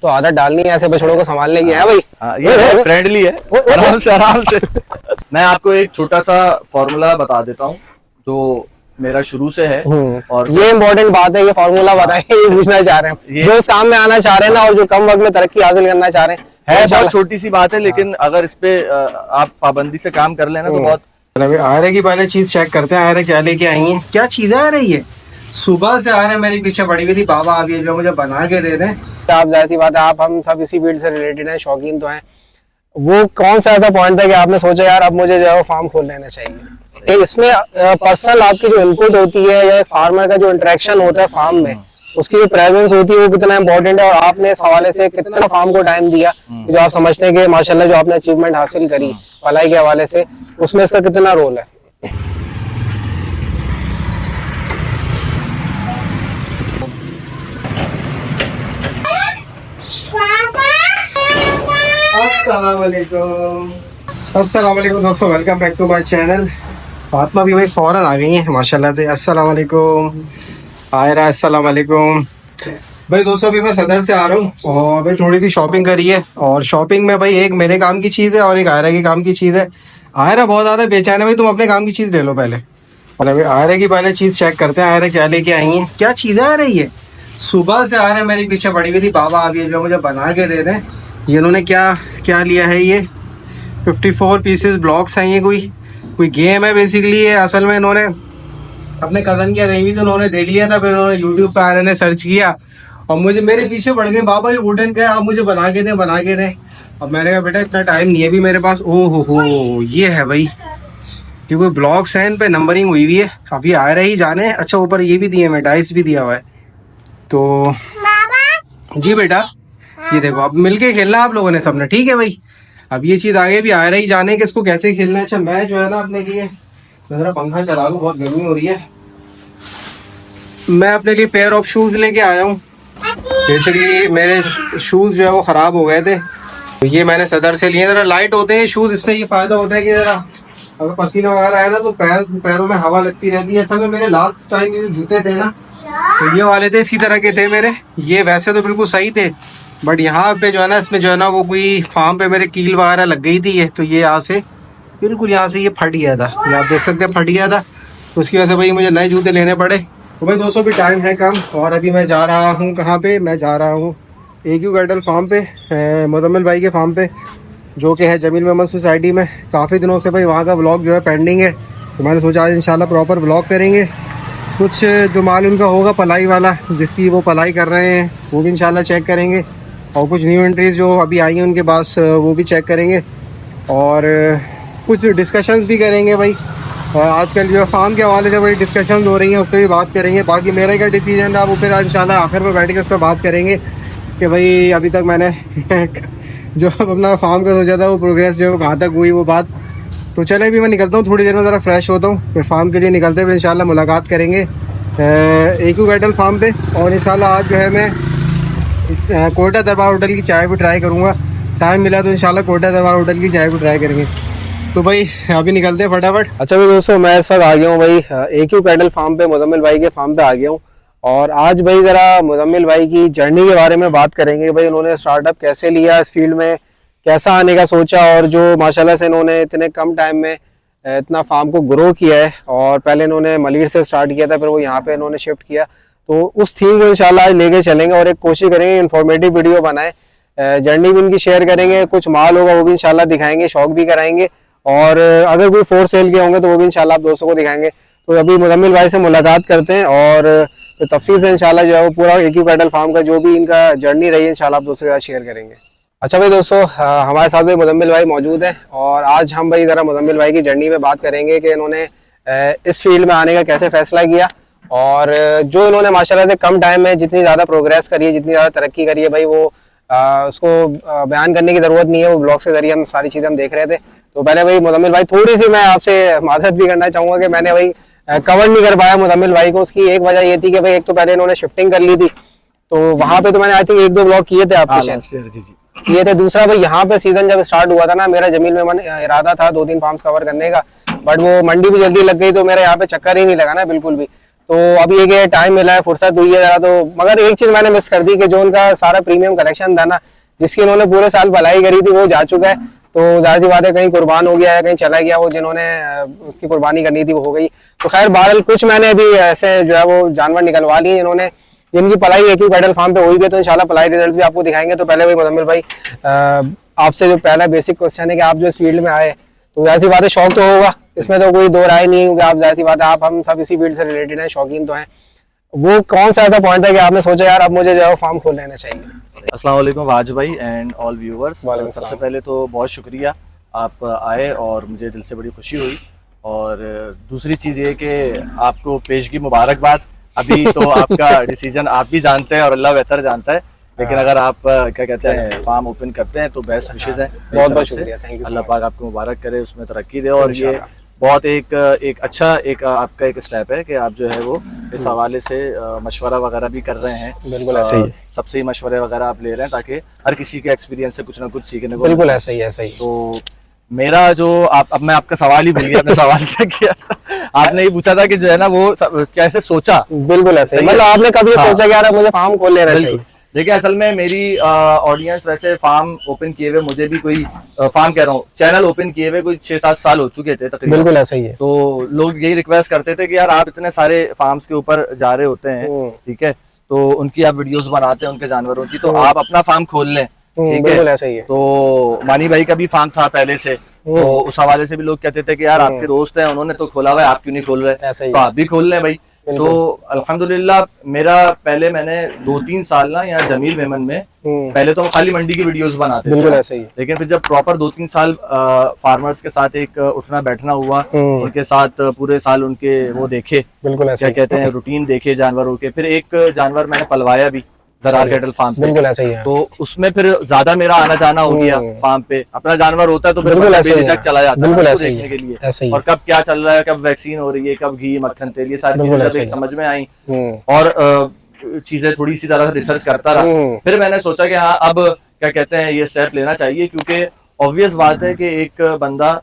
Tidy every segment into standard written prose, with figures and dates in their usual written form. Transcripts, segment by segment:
तो आदत डालनी है ऐसे बछड़ों को संभालने की है भाई। ये फ्रेंडली है, आराम से आराम से। मैं आपको एक छोटा सा फॉर्मूला बता देता हूँ जो मेरा शुरू से है। और ये इम्पोर्टेंट बात है, ये फॉर्मूला बताइए, ये पूछना चाह रहे हैं जो इस काम में आना चाह रहे हैं ना, और जो कम वक्त में तरक्की हासिल करना चाह रहे हैं। है बहुत छोटी सी बात है, लेकिन अगर इस पे आप पाबंदी से काम कर लेना तो बहुत। आयरे की पहले चीज चेक करते हैं, आयरे क्या लेके आई है, क्या चीज है रही है। सुबह से आयरे मेरे पीछे पड़ी हुई थी, बाबा आप ये जो मुझे बना के दे दें। आप जाहिर सी बात है, आप हम सब इसी फील्ड से रिलेटेड हैं, शौकीन तो हैं। वो कौन सा ऐसा पॉइंट था कि आपने सोचा यार अब मुझे जो है फार्म खोल लेना चाहिए। इसमें पर्सनल आपकी जो इनपुट होती है या फार्मर का जो इंटरेक्शन होता है फार्म में, उसकी जो प्रेजेंस होती है वो कितना इंपॉर्टेंट है, और आपने इस हवाले से कितना फार्म को टाइम दिया, जो आप समझते हैं कि माशाल्लाह जो आपने अचीवमेंट हासिल करी पढ़ाई के हवाले से, उसमें इसका कितना रोल है। अस्सलाम वालेकुम दोस्तों, welcome back to my channel. Fatima भी भाई फौरन आ गई हैं माशाल्लाह से। अस्सलाम वालेकुम आयरा, अस्सलाम वालेकुम भाई। दोस्तों अभी मैं सदर से आ रहा हूँ और भाई थोड़ी सी शॉपिंग करी है, और शॉपिंग में भाई एक मेरे काम की चीज़ है और एक आयरा के काम की चीज़ है। आयरा बहुत ज़्यादा बेचैन है भाई, तुम अपने काम की चीज़ ले लो पहले। और अभी आयरा की पहले चीज़ चेक करते हैं, आयरा क्या लेके आई है, क्या चीज़ आ रही है। सुबह से आयरा मेरे पीछे पड़ी हुई थी, बाबा आप ये जो मुझे बना के दे दें। ये इन्होंने क्या क्या लिया है, ये 54 पीसेस ब्लॉक्स हैं, ये कोई गेम है बेसिकली। ये असल में इन्होंने अपने कज़न की गई हुई थी, उन्होंने देख लिया था, फिर उन्होंने यूट्यूब पर आयरा ने सर्च किया और मुझे मेरे पीछे पड़ गए, बाबा ये वुडन का है, आप मुझे बना के दें। अब मैंने कहा बेटा इतना टाइम नहीं है अभी मेरे पास। ओहो हो, ये है भाई, क्योंकि ब्लॉक्स हैं, इन पे नंबरिंग हुई हुई है। अभी आयरा ही जाने। अच्छा ऊपर ये भी दिए, मैं डाइस भी दिया हुआ है। तो जी बेटा ये देखो, अब मिलके खेलना आप लोगों ने सबने, ठीक है भाई। अब ये चीज़ आगे भी आ रही जाने कि इसको कैसे खेलना है। अच्छा मैं जो है ना अपने लिए जरा पंखा चला लूँ, बहुत गर्मी हो रही है। मैं अपने लिए पेयर ऑफ शूज़ लेके आया हूँ। बेसिकली मेरे शूज़ जो है वो ख़राब हो गए थे, तो ये मैंने सदर से लिए। ज़रा लाइट होते हैं शूज़, इससे ये फ़ायदा होता है कि ज़रा अगर पसीना वगैरह आए ना तो पैरों में हवा लगती रहती है। असल में मेरे लास्ट टाइम के जो जूते थे ना, तो ये वाले थे, इसी तरह के थे मेरे। ये वैसे तो बिल्कुल सही थे, बट यहाँ पे जो है ना, इसमें जो है ना वो कोई फार्म पे मेरे कील वगैरह लग गई थी। ये तो ये यहाँ से बिल्कुल यहाँ से ये फट गया था, ये आप देख सकते हैं फट गया था। तो उसकी वजह से भाई मुझे नए जूते लेने पड़े। तो भाई दोस्तों भी टाइम है कम, और अभी मैं जा रहा हूँ कहाँ पे, मैं जा रहा हूँ AQ कैटल फार्म पे, मुजम्मिल भाई के फार्म पे, जो कि है जमील मोहम्मद सोसाइटी में। काफ़ी दिनों से भाई वहाँ का व्लॉग जो है पेंडिंग है, तो मैंने सोचा आज इंशाल्लाह प्रॉपर व्लॉग करेंगे। कुछ जो माल उनका होगा पलाई वाला, जिसकी वो पलाई कर रहे हैं, वो भी इंशाल्लाह चेक करेंगे, और कुछ न्यू एंट्रीज जो अभी आई हैं उनके पास वो भी चेक करेंगे, और कुछ डिस्कशंस भी करेंगे भाई। आजकल जो फार्म के हवाले से बड़ी डिस्कशंस हो रही हैं, उस पर भी बात करेंगे। बाकी मेरा क्या डिसीजन है वो फिर इंशाल्लाह आखिर में बैठ के उस पर बात करेंगे कि भाई अभी तक मैंने जो अपना फार्म का सोचा था वो प्रोग्रेस जो कहाँ तक हुई वो बात। तो चले अभी मैं निकलता हूँ, थोड़ी देर में ज़रा फ्रेश होता हूँ, फिर फार्म के लिए निकलते हुए इंशाल्लाह मुलाकात करेंगे AQ कैटल फार्म पे। और इंशाल्लाह आज जो है मैं कोटा दरबार होटल की चाय भी ट्राई करूँगा, टाइम मिला तो इंशाल्लाह कोटा दरबार होटल की चाय भी ट्राई करेंगे। तो भाई अभी निकलते हैं फटाफट। अच्छा भाई दोस्तों, मैं इस वक्त आ गया हूँ भाई AQ कैटल फार्म पे, मुजम्मिल भाई के फार्म पे आ गया हूँ। और आज भाई ज़रा मुजम्मिल भाई की जर्नी के बारे में बात करेंगे। भाई उन्होंने स्टार्टअप कैसे लिया, इस फील्ड में कैसा आने का सोचा, और जो माशाल्लाह से इन्होंने इतने कम टाइम में इतना फार्म को ग्रो किया है। और पहले इन्होंने मलीर से स्टार्ट किया था, फिर वो यहाँ पे इन्होंने शिफ्ट किया। तो उस थीम को इंशाल्लाह आज लेके चलेंगे और एक कोशिश करेंगे इन्फॉर्मेटिव वीडियो बनाए, जर्नी भी इनकी शेयर करेंगे, कुछ माल होगा वो भी इंशाल्लाह दिखाएंगे, शौक भी कराएंगे, और अगर कोई फोर सेल के होंगे तो वो भी इंशाल्लाह आप दोस्तों को दिखाएंगे। तो अभी मुजम्मिल भाई से मुलाकात करते हैं और तो तफसील से इंशाल्लाह जो है वो पूरा AQ कैटल फार्म का जो भी इनका जर्नी रही है इंशाल्लाह आप दोस्तों के साथ शेयर करेंगे। अच्छा भाई दोस्तों, हमारे साथ भाई मुजम्मिल भाई मौजूद है, और आज हम भाई ज़रा मुजम्मिल भाई की जर्नी में बात करेंगे कि इन्होंने इस फील्ड में आने का कैसे फैसला किया, और जो इन्होंने माशाल्लाह से कम टाइम में जितनी ज़्यादा प्रोग्रेस करी है, जितनी ज़्यादा तरक्की करी है भाई, वो उसको बयान करने की ज़रूरत नहीं है, वो ब्लॉग्स के जरिए हम सारी चीज़ें हम देख रहे थे। तो पहले भाई मुजम्मिल भाई थोड़ी सी मैं आपसे माजरत भी करना चाहूँगा कि मैंने भाई कवर नहीं कर पाया मुजम्मिल भाई को। उसकी एक वजह ये थी कि भाई एक तो पहले इन्होंने शिफ्टिंग कर ली थी, तो वहाँ पे तो मैंने आई थिंक 1-2 ब्लॉग किए थे आपके शायद किए थे। दूसरा भाई यहाँ पे सीजन जब स्टार्ट हुआ था ना, मेरा जमील में इरादा था 2-3 फार्म्स कवर करने का, बट वो मंडी भी जल्दी लग गई तो मेरा यहाँ पे चक्कर ही नहीं लगा ना बिल्कुल भी। तो अब ये टाइम मिला है, फुर्सत हुई है जरा, तो मगर एक चीज मैंने मिस कर दी कि जो उनका सारा प्रीमियम कलेक्शन था ना, जिसकी उन्होंने पूरे साल भलाई करी थी, वो जा चुका है। तो जाहिर सी बात है कहीं कुर्बान हो गया है, कहीं चला गया, वो जिन्होंने उसकी कुर्बानी करनी थी वो हो गई। तो खैर बहरहाल कुछ मैंने अभी ऐसे जो है वो जानवर निकलवा लिए जिन्होंने, जिनकी पलाई AQ कैटल फार्म पे हुई भी है, तो इंशाल्लाह पलाई रिजल्ट्स भी आपको दिखाएंगे। तो पहले भाई मुजम्मिल भाई, आपसे जो पहला बेसिक क्वेश्चन है कि आप जो इस फील्ड में आए, तो जाहिर सी बात है शौक तो होगा, इसमें तो कोई दो राय नहीं है, क्योंकि आप जाहिर सी बात है आप हम सब इसी फील्ड से रिलेटेड हैं, शौकीन तो हैं। वो कौन सा ऐसा पॉइंट था कि आपने सोचा यार अब मुझे जो है फार्म खोल लेना चाहिए? अस्सलाम वालेकुम वाज भाई एंड ऑल व्यूअर्स। वालेकुम सबसे सलाम। पहले तो बहुत शुक्रिया, आप आए और मुझे दिल से बड़ी खुशी हुई। और दूसरी चीज़ ये कि आपको पेशगी मुबारकबाद। अभी तो आपका डिसीजन आप भी जानते हैं और अल्लाह बेहतर जानता है, लेकिन अगर आप क्या कहते हैं फार्म ओपन करते हैं तो बेस्ट विशेज़ हैं। बहुत बहुत शुक्रिया, थैंक यू। अल्लाह पाक आपको मुबारक करे, उसमें तरक्की दे। और ये बहुत एक अच्छा आपका एक स्टेप है कि आप जो है वो इस हवाले से मशवरा वगैरह भी कर रहे हैं। बिल्कुल ऐसे ही है। सबसे ही मशवरे वगैरह आप ले रहे हैं ताकि हर किसी के एक्सपीरियंस से कुछ ना कुछ सीखने को बिल्कुल ऐसा ही, ऐसा ही। तो मेरा जो अब मैं आपका सवाल ही भूल गया, आपने सवाल क्या किया? आपने ये पूछा था कि जो है ना वो कैसे सोचा। बिल्कुल ऐसे ही, मतलब आपने कभी सोचा कि यार मुझे फार्म खोल लेना चाहिए? देखिए असल में मेरी ऑडियंस वैसे फार्म ओपन किए हुए, मुझे भी कोई फार्म कह रहा हूँ, चैनल ओपन किए हुए कोई 6-7 साल हो चुके थे तकरीबन। बिल्कुल ऐसा ही है। तो लोग यही रिक्वेस्ट करते थे कि यार आप इतने सारे फार्म्स के ऊपर जा रहे होते हैं, ठीक है, तो उनकी आप वीडियोस बनाते हैं उनके जानवरों की, तो आप अपना फार्म खोल लें, ठीक बिल्कुल ऐसा ही है। तो मानी भाई का भी फार्म था पहले से, तो उस हवाले से भी लोग कहते थे कि यार आपके दोस्त हैं उन्होंने तो खोला हुआ है, आप क्यों नहीं खोल रहे? ऐसा ही तो आप भी खोल लें भाई। तो अल्हम्दुलिल्लाह मेरा पहले मैंने 2-3 साल ना यहाँ जमील मेमन में, पहले तो खाली मंडी की वीडियोस बनाते बिल्कुल थे, ऐसा ही। लेकिन फिर जब प्रॉपर 2-3 साल फार्मर्स के साथ एक उठना बैठना हुआ, उनके साथ पूरे साल उनके वो देखे, बिल्कुल ऐसा क्या कहते हैं रूटीन देखे जानवरों के, फिर एक जानवर मैंने पलवाया भी ज़रार कैटल फार्म पे। बिल्कुल ऐसा ही है। तो उसमें फिर ज्यादा मेरा आना जाना हो गया फार्म पे। अपना जानवर होता है तो फिर बिल्कुल बंदा ऐसे ही है। बेझिझक चला जाता है बिल्कुल ना ऐसे उसको ही देखने है। के लिए, ऐसे ही और कब क्या चल रहा है, कब वैक्सीन हो रही है, कब घी मक्खन तेल, ये सारी बिल्कुल चीजें ऐसे जब ही एक समझ में आई है। और चीजें थोड़ी सी ज्यादा रिसर्च करता रहा, फिर मैंने सोचा कि हाँ अब क्या कहते हैं ये स्टेप लेना चाहिए, क्योंकि ऑब्वियस बात है कि एक बंदा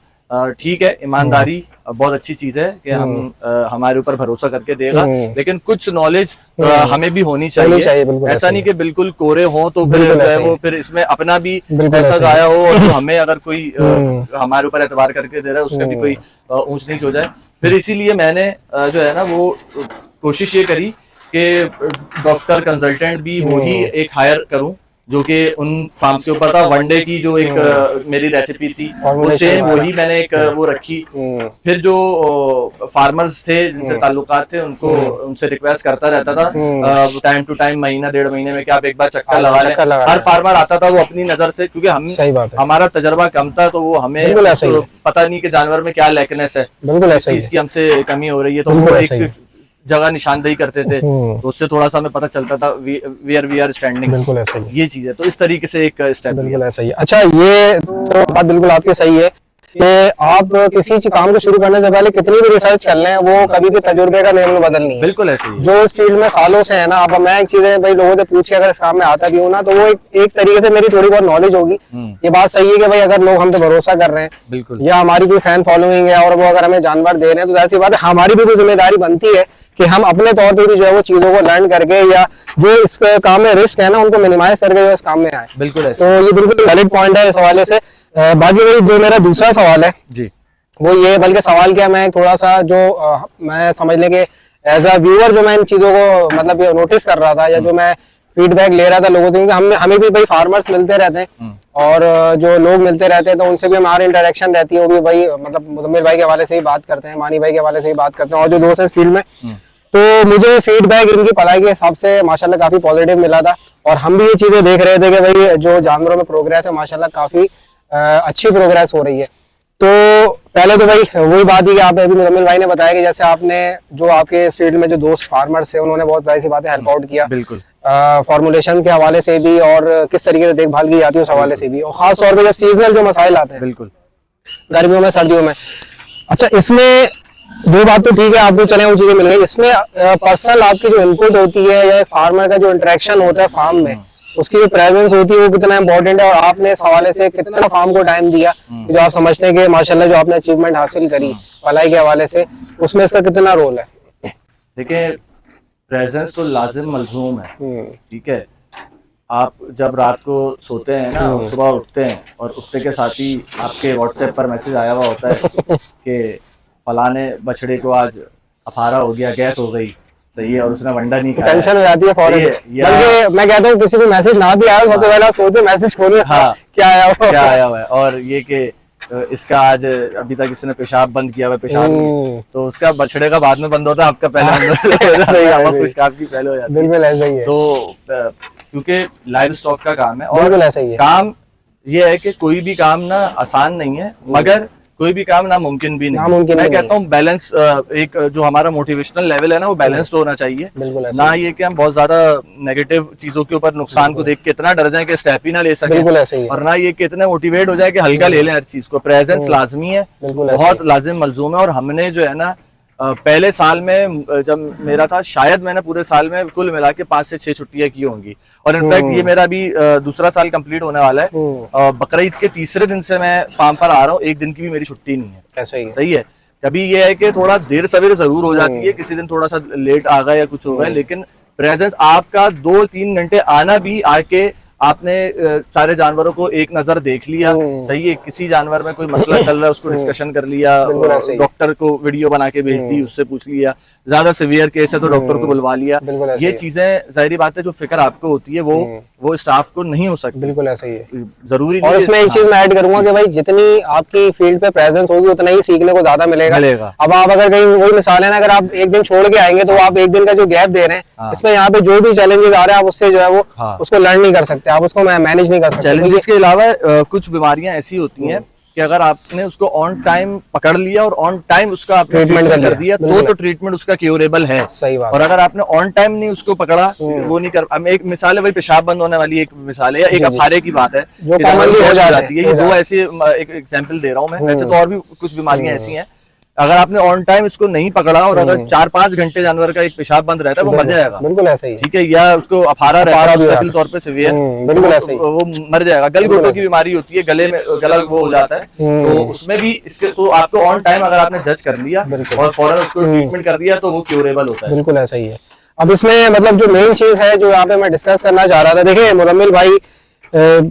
ठीक है, ईमानदारी बहुत अच्छी चीज है कि हम हमारे ऊपर भरोसा करके देगा, लेकिन कुछ नॉलेज हमें भी होनी चाहिए। बिल्कुल ऐसा नहीं कि बिल्कुल कोरे हो तो फिर बिल्कुल जो है ऐसा ही वो फिर इसमें अपना भी बिल्कुल पैसा ऐसा ही जाया हो, और जो हमें अगर कोई हमारे ऊपर एतबार करके दे रहा है उसका भी कोई ऊंच नीच हो जाए। फिर इसीलिए मैंने जो है ना वो कोशिश ये करी कि डॉक्टर कंसल्टेंट भी वही एक हायर करूं जो कि उन फार्म्स के ऊपर था। वनडे की जो एक मेरी रेसिपी थी वो सेम वही मैंने एक वो रखी। फिर जो फार्मर्स थे जिनसे ताल्लुकात थे उनको उनसे रिक्वेस्ट करता रहता था टाइम टू टाइम, महीना 1.5 महीने में कि आप एक बार चक्कर लगा लें। हर फार्मर आता था वो अपनी नजर से, क्योंकि हम हमारा तजर्बा कम था तो वो हमें पता नहीं कि जानवर में क्या लैकनेस है, इस चीज की हमसे कमी हो रही है, तो वो एक जगह निशानदेही करते थे, तो उससे थोड़ा सा हमें पता चलता था वेयर वी आर स्टैंडिंग। बिल्कुल ऐसा ही, ये चीज है। तो इस तरीके से एक स्टेप बिल्कुल ऐसा ही। अच्छा, ये तो बात बिल्कुल आपकी सही है कि आप किसी काम को शुरू करने से पहले कितनी भी रिसर्च कर लें वो कभी भी तजुर्बे का नियम बदल नहीं है। बिल्कुल ऐसे ही जो इस फील्ड में सालों से है ना, अब मैं एक चीज है भाई लोगों से पूछ के अगर इस काम में आता भी हूँ ना, तो वो एक तरीके से मेरी थोड़ी बहुत नॉलेज होगी। ये बात सही है कि भाई अगर लोग हम पे भरोसा कर रहे हैं, बिल्कुल, या हमारी कोई फैन फॉलोइंग है और वो अगर हमें जानवर दे रहे हैं, तो जाहिर सी बात है हमारी भी कोई जिम्मेदारी बनती है कि हम अपने तौर पे भी जो है वो चीजों को लर्न करके या जो इस काम में रिस्क है ना उनको मिनिमाइज करके जो इस काम में आए। बिल्कुल तो ये बिल्कुल वैलिड पॉइंट है इस हवाले से। बाकी भाई जो मेरा दूसरा सवाल है जी, वो ये, बल्कि सवाल क्या, मैं थोड़ा सा जो मैं समझ लें कि एज अ व्यूअर जो मैं इन चीजों को मतलब नोटिस कर रहा था या जो मैं फीडबैक ले रहा था लोगों से, क्योंकि हमें भी भाई फार्मर्स मिलते रहते हैं और जो लोग मिलते रहते हैं तो उनसे भी हमारी इंटरेक्शन रहती है, वो भी भाई मतलब मुजम्मिल भाई के हवाले से ही बात करते हैं, मानी भाई के हवाले से ही बात करते हैं और जो दोस्त हैं इस फील्ड में, तो मुझे फीडबैक इनकी पढ़ाई के हिसाब से माशाल्लाह काफी पॉजिटिव मिला था। और हम भी ये चीजें देख रहे थे कि भाई जो जानवरों में प्रोग्रेस है माशाल्लाह काफी अच्छी प्रोग्रेस हो रही है। तो पहले तो भाई वही बात ही कि आप अभी मुजम्मिल भाई ने बताया कि जैसे आपने जो आपके इस फील्ड में जो दोस्त फार्मर्स है उन्होंने बहुत जाहिर सी बातें हेल्प आउट किया, बिल्कुल फॉर्मुलेशन के हवाले से भी और किस तरीके से देखभाल की जाती है उस हवाले से भी, और खास तौर पे जब सीजनल जो मसाइल आते हैं, बिल्कुल गर्मियों में सर्दियों में। अच्छा, इसमें दो बात तो ठीक है आपको चले वो चीजें मिल गई, इसमें पर्सनल आपकी जो इनपुट होती है या एक फार्मर का जो इंटरेक्शन होता है फार्म में, उसकी जो प्रेजेंस होती है वो कितना इंपॉर्टेंट है, और आपने इस हवाले से कितना फार्म को टाइम दिया जो आप समझते हैं कि माशाल्लाह जो आपने अचीवमेंट हासिल करी पलाई के हवाले से, उसमें इसका कितना रोल है? देखिए, प्रेजेंस तो लाजिम मलजूम है, ठीक है। आप जब रात को सोते हैं ना और सुबह उठते हैं और उठते के साथ ही आपके व्हाट्सएप पर मैसेज आया हुआ होता है कि फलाने बछड़े को आज अफारा हो गया, गैस हो गई, सही है, और उसने वंडा नहीं खाया, टेंशन हो जाती है फौरन। सही है, या बल्कि मैं कहता हूँ किसी को मैसेज ना भी आया सबसे पहले आप सोचो मैसेज खोलो, हाँ, क्या आया हुआ क्या आया हुआ है, और ये कि इसका आज अभी तक इसने पेशाब बंद किया हुआ है, पेशाब नहीं, तो उसका बछड़े का बाद में बंद होता है, आपका पहले बंद सही है, पेशाब की पहले हो जाती है। बिल्कुल ऐसा ही है, तो क्योंकि लाइव स्टॉक का काम है, और बिल्कुल ऐसा ही है। काम ये है कि कोई भी काम ना आसान नहीं है, मगर कोई भी काम नामुमकिन भी नहीं है। नामुमकिन मैं भी कहता हूँ बैलेंस, एक जो हमारा मोटिवेशनल लेवल है ना, वो बैलेंस्ड होना चाहिए। बिल्कुल ऐसा ना ये कि हम बहुत ज्यादा नेगेटिव चीजों के ऊपर, नुकसान को देख के इतना डर जाए कि स्टेप ही ना ले सके, बिल्कुल ऐसा ही है, और ना ये कि इतने मोटिवेट हो जाए कि हल्का ले लें हर चीज को। प्रेजेंस लाजमी है, बिल्कुल ऐसा बहुत लाजिम मलजूम है। और हमने जो है ना पहले साल में जब मेरा था, शायद मैंने पूरे साल में कुल मिला के 5 से 6 छुट्टियां की होंगी, और इनफैक्ट ये मेरा अभी दूसरा साल कंप्लीट होने वाला है। बकरीद के तीसरे दिन से मैं फार्म पर आ रहा हूँ, एक दिन की भी मेरी छुट्टी नहीं है। ऐसा ही है। सही है, कभी ये है कि थोड़ा देर सवेरे जरूर हो जाती है, किसी दिन थोड़ा सा लेट आ गया या कुछ हो गया, लेकिन प्रेजेंस आपका 2-3 घंटे आना भी, आके आपने सारे जानवरों को एक नजर देख लिया, सही है, किसी जानवर में कोई मसला चल रहा है उसको डिस्कशन कर लिया, डॉक्टर को वीडियो बना के भेज दी, उससे पूछ लिया, ज्यादा सीवियर केस है तो डॉक्टर को बुलवा लिया। ये चीजें जाहिर बात है, जो फिक्र आपको होती है वो स्टाफ को नहीं हो सकती। बिल्कुल ऐसा ही है, जरूरी और इसमें एक चीज मैं ऐड करूंगा कि भाई जितनी आपकी फील्ड पे प्रेजेंस होगी उतना ही सीखने को ज्यादा मिलेगा। अब आप अगर कहीं, वही मिसाल है ना, अगर आप एक दिन छोड़ के आएंगे तो आप एक दिन का जो गैप दे रहे हैं, इसमें यहाँ पे जो भी चैलेंजेस आ रहे हैं आप उससे जो है वो उसको लर्न नहीं कर सकते, आप उसको मैनेज नहीं कर सकते। चैलेंजेस के अलावा कुछ बीमारियां ऐसी होती हैं कि अगर आपने उसको ऑन टाइम पकड़ लिया और ऑन टाइम उसका आपने ट्रीटमेंट कर दिया तो ट्रीटमेंट उसका क्योरेबल है। सही बात। और अगर आपने ऑन टाइम नहीं उसको पकड़ा, वो नहीं कर, अब एक मिसाल है, वही पेशाब बंद होने वाली एक मिसाल है, या एक अफारे की बात है जो कॉमनली हो जाती है। ये दो ऐसे एक एग्जांपल दे रहा हूँ मैं, वैसे तो और भी कुछ बीमारियां ऐसी हैं, अगर आपने ऑन टाइम इसको नहीं पकड़ा और अगर 4-5 घंटे जानवर का एक पेशाब बंद रहता है, वो मर जाएगा। बिल्कुल ऐसा ही, ठीक है, या उसको अफारा रहता है मुस्तकिल तौर पे सीवियर, बिल्कुल ऐसा ही, वो मर जाएगा। गलघोटू की बीमारी होती है, गले में गला वो हो जाता है, तो उसमें भी इसके, तो आपको ऑन टाइम अगर आपने जज कर लिया और फौरन उसको ट्रीटमेंट कर दिया तो वो क्योरेबल होता है। बिल्कुल ऐसा ही है। अब इसमें मतलब जो मेन चीज है जो यहाँ पे मैं डिस्कस करना चाह रहा था, देखिए मुजम्मिल भाई,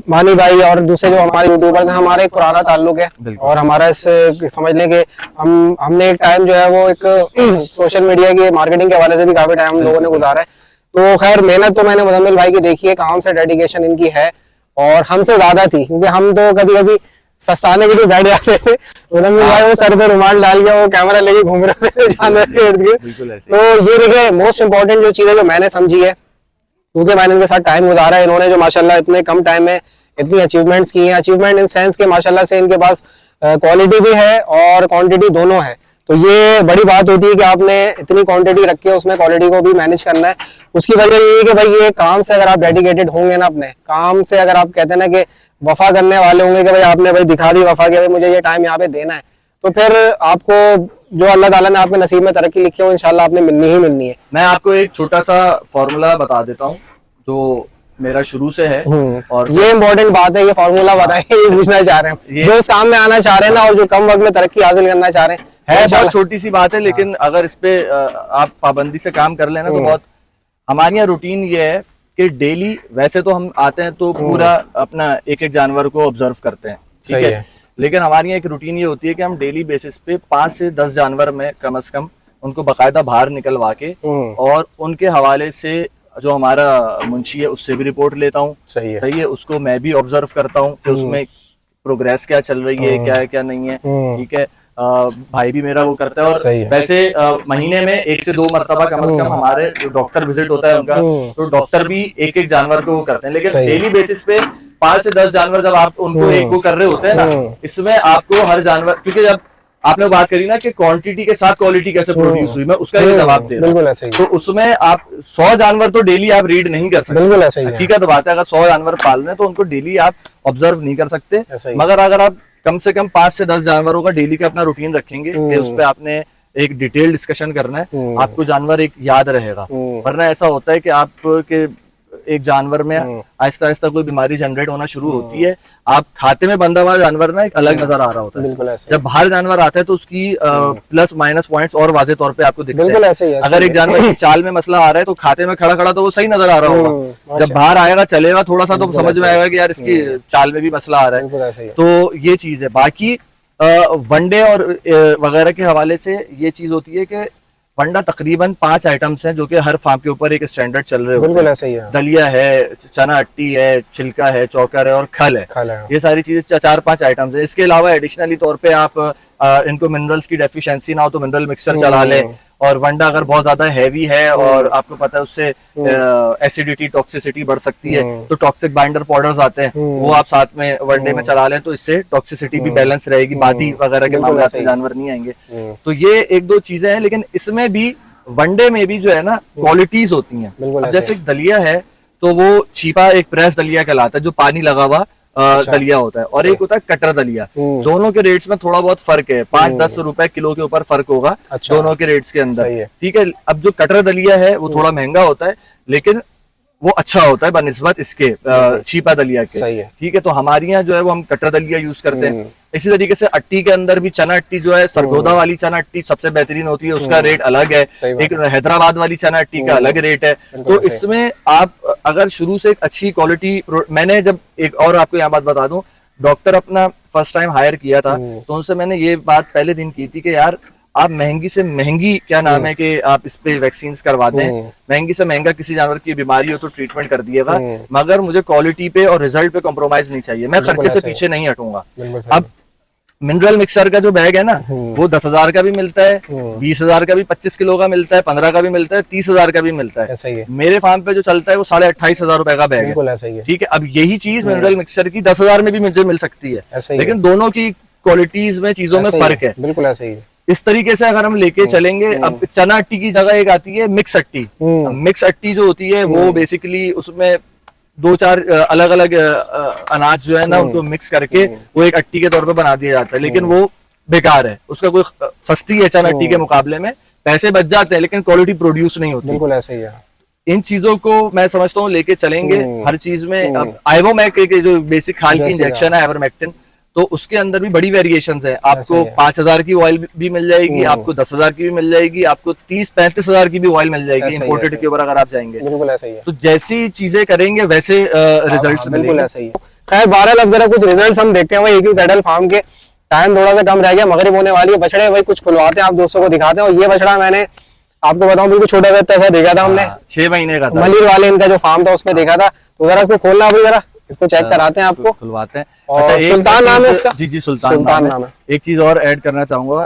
मानी भाई और दूसरे जो हमारे यूट्यूबर्स हैं, हमारा एक पुराना ताल्लुक है, और हमारा इस समझ लें कि हमने एक टाइम जो है वो एक सोशल मीडिया की मार्केटिंग के हवाले से भी काफी टाइम हम लोगों ने गुजारा है। तो खैर मेहनत तो मैंने मुजम्मिल भाई की देखी है, काम से डेडिकेशन इनकी है, और हमसे ज्यादा थी, क्योंकि हम तो कभी कभी सस्ताने के लिए बैठ जाते थे, मुजम्मिल भाई वो सर पे रुमाल डाल के वो कैमरा लेके घूम रहे थे जानवर के इर्द गिर्द। तो ये देखिए मोस्ट इंपॉर्टेंट जो चीज है जो मैंने समझी है, क्योंकि मैंने इनके साथ टाइम गुजारा है, इन्होंने जो माशाल्लाह इतने कम टाइम में इतनी अचीवमेंट्स की हैं, अचीवमेंट इन सेंस के माशाल्लाह से इनके पास क्वालिटी भी है और क्वांटिटी दोनों है। तो ये बड़ी बात होती है कि आपने इतनी क्वांटिटी रखी है, उसमें क्वालिटी को भी मैनेज करना है। उसकी वजह ये है कि भाई ये काम से अगर आप डेडिकेटेड होंगे ना, अपने काम से अगर आप कहते हैं ना कि वफा करने वाले होंगे कि भाई आपने भाई दिखा दी वफा कि भाई मुझे ये टाइम यहाँ पे देना है, तो फिर आपको जो अल्लाह ताला ने आपके नसीब में तरक्की लिखी है वो इंशाल्लाह आपने मिलनी ही मिलनी है। मैं आपको एक छोटा सा फॉर्मूला बता देता हूँ जो मेरा शुरू से है, और ये इम्पोर्टेंट बात है, ये फॉर्मूला बताइए, ये पूछना चाह रहे हैं जो इस काम में आना चाह रहे हैं ना, और जो कम वक्त में तरक्की हासिल करना चाह रहे हैं। बहुत छोटी सी बात है, लेकिन अगर इस पे आप पाबंदी से काम कर लेना तो बहुत। हमारी यहाँ रूटीन ये है कि डेली, वैसे तो हम आते हैं तो पूरा अपना एक एक जानवर को ऑब्जर्व करते हैं, ठीक है, लेकिन हमारी यहाँ एक रूटीन ये होती है कि हम डेली बेसिस पे 5 से 10 जानवर में कम से कम उनको बाकायदा बाहर निकलवा के और उनके हवाले से जो हमारा मुंशी है उससे भी रिपोर्ट लेता हूँ। सही है, उसको मैं भी ऑब्जर्व करता हूँ कि उसमें प्रोग्रेस क्या चल रही है, क्या है क्या नहीं है, ठीक है। भाई भी मेरा वो करता है, और वैसे महीने में 1 से 2 मरतबा कम से कम हमारे डॉक्टर विजिट होता है उनका, तो डॉक्टर भी एक एक जानवर को वो करते हैं। लेकिन डेली बेसिस पे 5 से 10 जानवर जब आप उनको एक वो कर रहे होते हैं ना, इसमें आपको हर जानवर, क्योंकि जब आपने बात करी ना कि क्वांटिटी के साथ क्वालिटी कैसे प्रोड्यूस हुई, मैं उसका ही जवाब दे रहा हूं। तो उसमें आप 100 जानवर तो डेली आप रीड नहीं कर सकते, हकीकत बात है। अगर 100 जानवर पाल रहे हैं तो उनको डेली आप ऑब्जर्व नहीं कर सकते, मगर अगर आप कम से कम 5 से 10 जानवरों का डेली का अपना रूटीन रखेंगे कि उस पर आपने एक डिटेल डिस्कशन करना है, आपको जानवर एक याद रहेगा। वरना ऐसा होता है कि आप के एक जानवर में आहिस्ता आहिस्ता कोई बीमारी जनरेट होना शुरू होती है। आप खाते में बंधा हुआ जानवर ना एक अलग नजर आ रहा होता है, बिल्कुल ऐसे जब बाहर जानवर आता है तो उसकी प्लस माइनस पॉइंट्स और वाजे तौर पे आपको दिखते हैं। बिल्कुल ऐसे ही है, अगर एक जानवर की चाल में मसला आ रहा है तो खाते में खड़ा खड़ा तो वो सही नजर आ रहा होगा, जब बाहर आएगा चलेगा थोड़ा सा तो समझ में आएगा कि यार इसकी चाल में भी मसला आ रहा बिल्कुल है। ऐसे ही है। तो ये चीज है। बाकी वनडे और वगैरह के हवाले से ये चीज होती है कि वनडा तकरीबन 5 आइटम्स हैं जो कि हर फार्म के ऊपर एक स्टैंडर्ड चल रहे होते बिल्कुल हैं। ऐसे ही है। दलिया है, चना अट्टी है, छिलका है, चौकर है और खल है। खल है। ये सारी चीजें 4-5 आइटम्स है। इसके अलावा एडिशनली तौर पे आप इनको मिनरल्स की डेफिशिएंसी ना हो तो मिनरल मिक्सचर चला लें। और वनडा अगर बहुत ज्यादा हैवी है और आपको पता है उससे एसिडिटी टॉक्सिसिटी बढ़ सकती है तो टॉक्सिक बाइंडर पाउडर्स आते हैं, वो आप साथ में वनडे में चला लें तो इससे टॉक्सिसिटी भी बैलेंस रहेगी, बादी वगैरह के मामले में जानवर नहीं आएंगे। तो ये 1-2 चीजें हैं, लेकिन इसमें भी वनडे में भी जो है ना क्वालिटीज होती हैं। अब जैसे एक दलिया है तो वो चीपा एक प्रेस दलिया कहलाता है जो पानी लगा हुआ दलिया होता है, और एक होता है कटर दलिया। दोनों के रेट्स में थोड़ा बहुत फर्क है, 5-10 रुपए किलो के ऊपर फर्क होगा दोनों के रेट्स के अंदर, ठीक है। अब जो कटर दलिया है वो थोड़ा महंगा होता है लेकिन वो अच्छा होता है बनिस्बत इसके चीपा दलिया के, ठीक है। तो हमारे यहाँ जो है वो हम कटर दलिया यूज करते हैं। इसी तरीके से अट्टी के अंदर भी चना अट्टी जो है, सरगोदा वाली चना अट्टी सबसे बेहतरीन होती है, उसका रेट अलग है। एक हैदराबाद वाली चना अट्टी का अलग रेट है। तो इसमें आप अगर शुरू से एक अच्छी क्वालिटी, मैंने जब एक और आपको यहाँ बात बता दूं, डॉक्टर अपना फर्स्ट टाइम हायर किया था तो उनसे मैंने ये बात पहले दिन की थी कि यार आप महंगी से महंगी क्या नाम है कि आप इस पे वैक्सीन करवा दें, महंगी से महंगा किसी जानवर की बीमारी हो तो ट्रीटमेंट कर दिएगा, मगर मुझे क्वालिटी पे और रिजल्ट पे कॉम्प्रोमाइज नहीं चाहिए, मैं खर्चे से पीछे नहीं हटूंगा। अब मिनरल मिक्सर का जो बैग है ना वो 10,000 का भी मिलता है, 20,000 का भी, 25 किलो का मिलता है, 15 का भी मिलता है, 30,000 का भी मिलता है। मेरे फार्म पे जो चलता है वो 28,500 रुपए का बैग है, ठीक है। अब यही चीज मिनरल मिक्सर की 10,000 में भी मुझे मिल सकती है, लेकिन दोनों की क्वालिटीज में चीजों में फर्क है। बिल्कुल ऐसे ही। इस तरीके से अगर हम लेके चलेंगे, अब चना अट्टी की जगह एक आती है मिक्स अट्टी। मिक्स अट्टी जो होती है वो बेसिकली उसमें 2-4 अलग अलग अनाज जो है ना उनको मिक्स करके वो एक अट्टी के तौर पे बना दिया जाता है, लेकिन वो बेकार है, उसका कोई सस्ती है चना अट्टी के मुकाबले में, पैसे बच जाते हैं लेकिन क्वालिटी प्रोड्यूस नहीं होती। बिल्कुल ऐसे ही है। इन चीजों को मैं समझता हूँ लेके चलेंगे हर चीज में। अब आइवोमैक के जो बेसिक खाल की इंजेक्शन है आइवरमेक्टिन, तो उसके अंदर भी बड़ी वेरिएशंस है। आपको 5,000 की ऑयल भी मिल जाएगी, आपको 10,000 की भी मिल जाएगी, आपको 30-35,000 की भी ऑयल मिल जाएगी इंपोर्टेड के ऊपर अगर आप जाएंगे। बिल्कुल ऐसा ही है। तो जैसी चीजें करेंगे वैसे रिजल्ट्स मिलेंगे। बिल्कुल ऐसा ही है। खैर बहरहाल अब जरा कुछ रिजल्ट्स हम देखते हैं भाई AQ कैटल फार्म के। टाइम थोड़ा सा कम रह गया, मगरिब होने वाली है, बछड़े भाई कुछ खुलवाते हैं, आप दोस्तों को दिखाते हैं। और ये बछड़ा मैंने आपको बताऊं बिल्कुल छोटा सा ऐसा देखा था हमने, 6 महीने का था, मलिर वाले इनका जो फार्म था उसमें देखा था। तो जरा इसको खोलना अभी, जरा इसको चेक कराते हैं आपको, खुलवाते हैं। अच्छा, सुल्तान नाम है इसका? जी सुल्तान नाम है। एक चीज और ऐड करना चाहूंगा,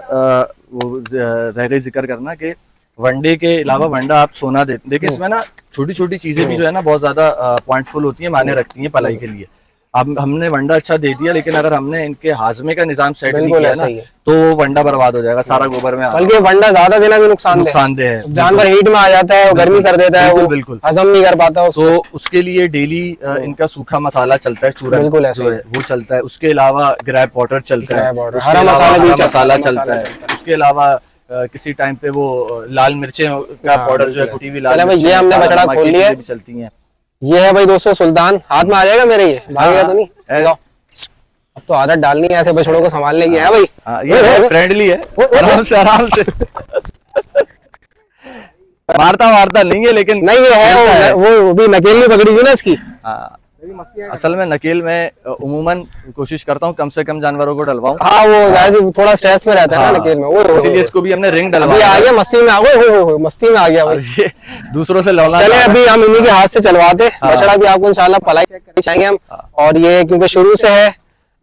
वो रह गई जिक्र करना कि वनडे के अलावा वनडा आप सोना देते, देखिए इसमें ना छोटी छोटी चीजें भी जो है ना बहुत ज्यादा पॉइंटफुल होती है, मायने रखती हैं पलाई के लिए। अब हमने वंडा अच्छा दे दिया लेकिन अगर हमने इनके हाजमे का निजाम सेट नहीं किया ना तो वंडा बर्बाद हो जाएगा, सारा गोबर में। बल्कि वंडा ज्यादा देना भी नुकसानदेह है, जानवर हीट में आ जाता है, गर्मी कर देता है, बिल्कुल हजम नहीं कर पाता उसको। तो उसके लिए डेली इनका सूखा मसाला चलता है, चूरन जो है वो चलता है। उसके अलावा ग्रैप वाटर चलता है, हरा मसाला चलता है। उसके अलावा किसी टाइम पे वो लाल मिर्चें का पाउडर जो है कुटी हुई लाल ये हमने बछड़ा खोल लिया भी चलती है। ये है भाई दोस्तों सुल्तान, हाथ में आ जाएगा मेरे, ये भागेगा तो नहीं? अब तो आदत डालनी है ऐसे बछड़ों को संभालने की है भाई। ये फ्रेंडली है, आराम से मारता नहीं है, लेकिन नहीं है वो भी नकेल नहीं पकड़ी थी ना इसकी। असल में नकेल में उमूमन कोशिश करता हूँ कम से कम जानवरों को डलवाऊं। हाँ वो थोड़ा स्ट्रेस में रहता है ना नकेल में, वो इसीलिए इसको भी हमने रिंग डलवा आ गया, मस्ती में आ गए, मस्ती में आ गया भाई। दूसरों से लौला। चले अभी हम इन्हीं के हाथ से चलवाते, बछड़ा भी आपको इंशाल्लाह पलाई चेक करनी चाहिए हम। और ये क्योंकि शुरू से है,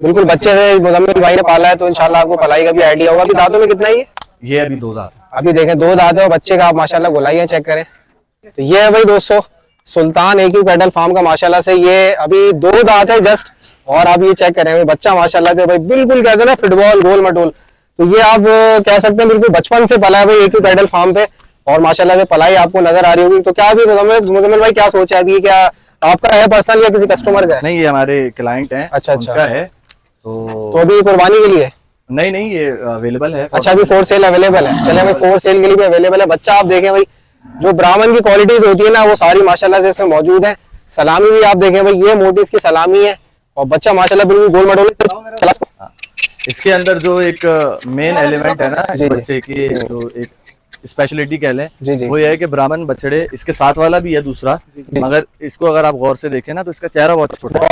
बिल्कुल बच्चे से मुजम्मिल भाई ने पाला है, तो इंशाल्लाह आपको पलाई का भी आइडिया होगा। अभी दांतों में कितना ही ये अभी 2 दांत, अभी देखें 2 दांत है, और बच्चे का आप माशाल्लाह गोलाई है, चेक करें। तो ये है भाई दोस्तों सुल्तान AQ कैटल फार्म का, माशाल्लाह से ये अभी 2 दांत है जस्ट। और आप ये चेक करें बच्चा माशाल्लाह से भाई बिल्कुल कहते हैं ना फुटबॉल गोल मटोल, तो ये आप कह सकते हैं बिल्कुल बचपन से पला है भाई AQ कैटल फार्म पे, और माशाल्लाह से पलाई आपको नजर आ रही होगी। तो क्या अभी मुजम्मिल भाई क्या सोचा है अभी, क्या आपका है पर्सनल या किसी कस्टमर का है? नहीं, ये हमारे क्लाइंट है। अच्छा उनका है। तो अभी कुर्बानी के लिए नहीं ये अवेलेबल है। अच्छा अभी फॉर सेल अवेलेबल है। चले भाई फॉर सेल के लिए भी अवेलेबल है। बच्चा आप देखें भाई जो ब्राह्मण की क्वालिटीज होती है ना वो सारी माशाल्लाह से इसमें मौजूद है। सलामी भी आप देखें भाई, ये मोटी इसकी सलामी है और बच्चा माशाल्लाह बिल्कुल गोल मटोल चला इसको। इसके अंदर जो एक मेन एलिमेंट है ना इस जी, जी। बच्चे की, जो एक स्पेशलिटी कह लें, जी, जी। वो ये है कि ब्राह्मण बछड़े, इसके साथ वाला भी है दूसरा, मगर इसको अगर आप गौर से देखें ना तो इसका चेहरा बहुत छोटा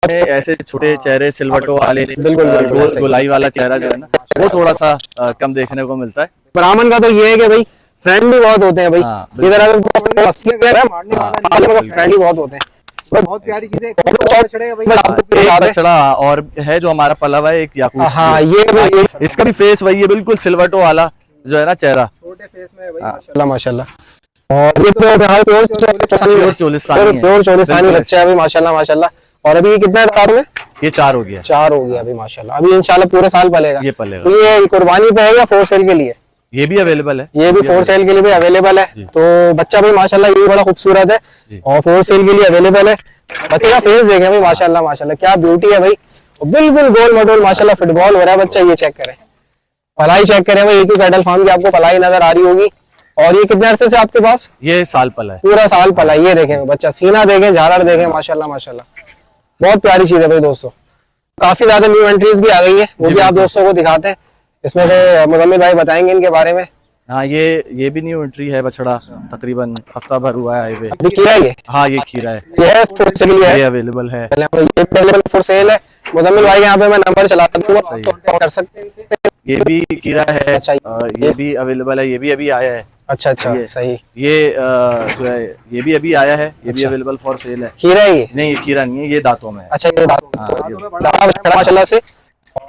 है। ऐसे छोटे चेहरे सिलवटों वाले, बिल्कुल, बिल्कुल, ऐसे ही। गोलाई वाला चेहरा जो है ना, वो थोड़ा सा कम देखने को मिलता है। ब्राह्मण का तो ये है कि भाई फ्रेंड भी बहुत होते हैं भाई, हाँ, बिल्कुल। इधर मारने वाला फ्रेंड भी बहुत होते हैं। बहुत प्यारी चीजें बछड़े हैं भाई। आपको एक याद है? बछड़ा और है जो हमारा पला हुआ है, एक याकूत। हाँ ये इसका भी फेस वही है, बिल्कुल सिलवटों वाला जो है ना चेहरा। छोटे फेस में भाई माशाल्लाह माशाल्लाह। और ये तो प्योर प्योर चोलिस्तानी है। प्योर चोलिस्तानी बिल्कुल। बच्चा है भाई माशाल्लाह माशाल्लाह। और अभी ये कितना है दांत में? ये 4 हो गया। 4 हो गया अभी माशाल्लाह। अभी इंशाल्लाह पूरे साल पलेगा। ये पलेगा। तो ये कुर्बानी पे है या फोर सेल के लिए? ये भी अवेलेबल है। ये भी फोर सेल के लिए भी अवेलेबल है। तो बच्चा भाई माशाल्लाह ये भी बड़ा खूबसूरत है और फोर सेल के लिए अवेलेबल है। बच्चे का फेस देखें भाई माशाल्लाह माशाल्लाह, क्या ब्यूटी है भाई, और बिल्कुल गोल मटोल माशाल्लाह फुटबॉल हो रहा है बच्चा। ये चेक करें, पलाई चेक करें भाई, एक कैटल फार्म की आपको पलाई नजर आ रही होगी। और ये कितने अरसे से आपके पास? ये साल पला है। पूरा साल पलाई। ये देखें बच्चा, सीना देखें, झालर देखें, माशाल्लाह माशाल्लाह, बहुत प्यारी चीज है भाई दोस्तों। काफी ज्यादा न्यू एंट्रीज भी आ गई है, वो भी आप दोस्तों को दिखाते हैं। इसमें से मुजम्मिल भाई बताएंगे इनके बारे में। हाँ, ये भी न्यू एंट्री है बछड़ा, तकरीबन हफ्ता भर हुआ है आए हुए। अभी खीरा है ये? हाँ, ये खीरा है, ये फोर सेल के लिए है, ये अवेलेबल है। ये अवेलेबल फोर सेल है। मुजम्मिल भाई के यहाँ पे मैं नंबर चला दूंगा, तो कर सकते हैं। ये भी खीरा है, अच्छा, ये भी अवेलेबल है, ये भी अभी आया है। अच्छा अच्छा सही। ये जो है ये भी अभी आया है, ये भी अवेलेबल फॉर सेल है। खीरा है ये? नहीं, ये खीरा नहीं है, ये दांतों में है। अच्छा ये दांत माशाल्लाह से।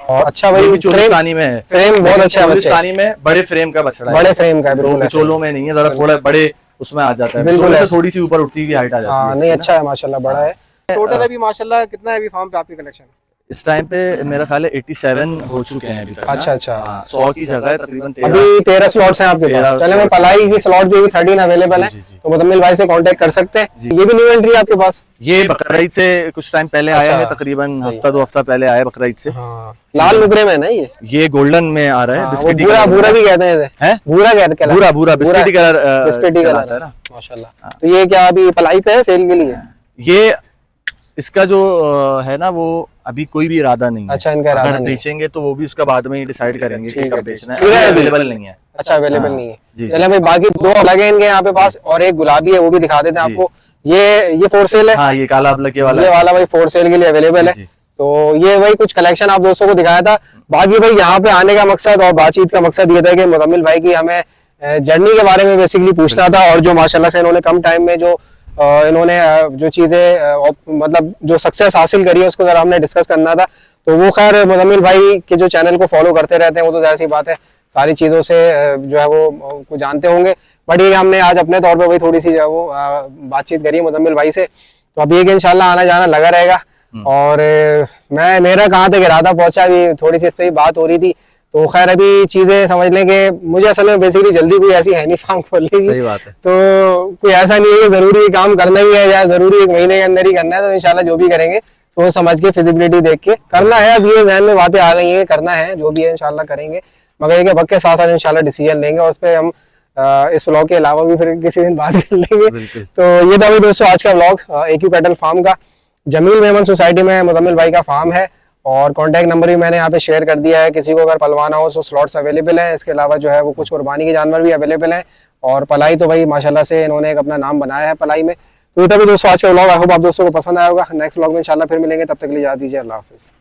और अच्छा ये भाई भी चोलिस्तानी में है। फ्रेम बहुत अच्छा है बच्चे, चोलिस्तानी में बड़े फ्रेम का बछड़ा है। बड़े फ्रेम का है बिल्कुल ऐसे। चोलों में नहीं है, जरा थोड़ा बड़े उसमें आ जाता है, बिल्कुल बिल्कुल ऐसे। थोड़ी सी ऊपर उठती हुई हाइट आ जाती हाँ है नहीं इसकी अच्छा है माशाल्लाह, बड़ा है। टोटल अभी माशाल्लाह कितना है अभी फार्म पे आपकी कलेक्शन? ना। इस टाइम पे मेरा ख्याल है 87 हो चुके हैं अभी तक। अच्छा अच्छा। 100 की जगह है तकरीबन 13। अभी 13 स्लॉट्स हैं आपके 13 पास। चले मैं पलाई की स्लॉट भी 13 अवेलेबल है, जी, जी। तो मुजम्मिल भाई से कांटेक्ट कर सकते हैं। ये भी न्यू एंट्री है आपके पास? ये बकरीद से कुछ टाइम पहले आया है, तकरीबन हफ्ता 2 हफ्ता पहले आया है बकरीद से। हाँ, लाल नुकरे में ना ये गोल्डन में आ रहा है, वो बिस्किटी भूरा कलर भूरा में। भी कहते हैं इसे। हैं? भूरा कहते हैं, भूरा बिस्किटी कलर बिस्किटी कहलाता कलर है ना। माशाल्लाह। तो ये क्या अभी पलाई पे है सेल के लिए? ये इसका जो है ना, वो अभी कोई भी इरादा नहीं है। अच्छा, इनका इरादा अगर नहीं है। बेचेंगे तो वो भी उसका बाद में ही डिसाइड करेंगे कि कब बेचना है। ठीक है, अवेलेबल नहीं है। अच्छा अवेलेबल नहीं है। जी, चले भाई बाकी 2 अलग है इनके यहाँ पे पास, और एक गुलाबी है, वो भी दिखा देते हैं आपको। ये फोर सेल है? हाँ, ये काला अबलके वाला ये है। वाला भाई फोर सेल के लिए अवेलेबल है। जी। तो ये भाई कुछ कलेक्शन आप दोस्तों को दिखाया था। बाकी भाई यहाँ पे आने का मकसद और बातचीत का मकसद ये था कि मुजम्मिल भाई की हमें जर्नी के बारे में बेसिकली पूछना था, और जो माशाल्लाह से इन्होंने कम टाइम में जो इन्होंने जो चीजें मतलब जो सक्सेस हासिल करी है उसको जरा हमने डिस्कस करना था। तो वो खैर मुजम्मिल भाई के जो चैनल को फॉलो करते रहते हैं वो तो जाहिर सी बात है सारी चीजों से जो है वो को जानते होंगे। बट ये हमने आज अपने तौर पे वही थोड़ी सी जो है वो बातचीत करी है मुजम्मिल भाई से। तो अब ये कि इंशाल्लाह आना जाना लगा रहेगा। और मेरा कहाँ तक इरादा पहुंचा, अभी थोड़ी सी इस पर ही बात हो रही थी। तो खैर अभी चीजें समझ लें कि मुझे असल में बेसिकली जल्दी कोई ऐसी है नहीं फार्म खोलने की। सही बात है। तो कोई ऐसा नहीं है कि जरूरी काम करना ही है या जरूरी 1 महीने के अंदर ही करना है। तो इंशाल्लाह जो भी करेंगे सोच समझ के फिजिबिलिटी देख के करना है। अब ये जहन में बातें आ गई हैं, करना है, जो भी है इंशाल्लाह करेंगे। मगर ये वक्त के साथ साथ इंशाल्लाह डिसीजन लेंगे, और उस पर हम इस व्लॉग के अलावा भी फिर किसी दिन बात कर लेंगे। तो ये था भाई दोस्तों आज का व्लॉग AQ कैटल फार्म का। जमील मेमन सोसाइटी में मुजम्मिल भाई का फार्म है, और कॉन्टैक्ट नंबर भी मैंने यहाँ पे शेयर कर दिया है। किसी को अगर पलवाना हो तो स्लॉट्स अवेलेबल हैं। इसके अलावा जो है वो कुछ कुर्बानी के जानवर भी अवेलेबल हैं, और पलाई तो भाई माशाल्लाह से इन्होंने एक अपना नाम बनाया है पलाई में। तो ये तभी दोस्तों आज का व्लॉग, आई होप आप दोस्तों को पसंद आया होगा। नेक्स्ट व्लॉग में इंशाल्लाह फिर मिलेंगे, तब तक के लिए इजाज़त दीजिए, अल्लाह हाफिज़।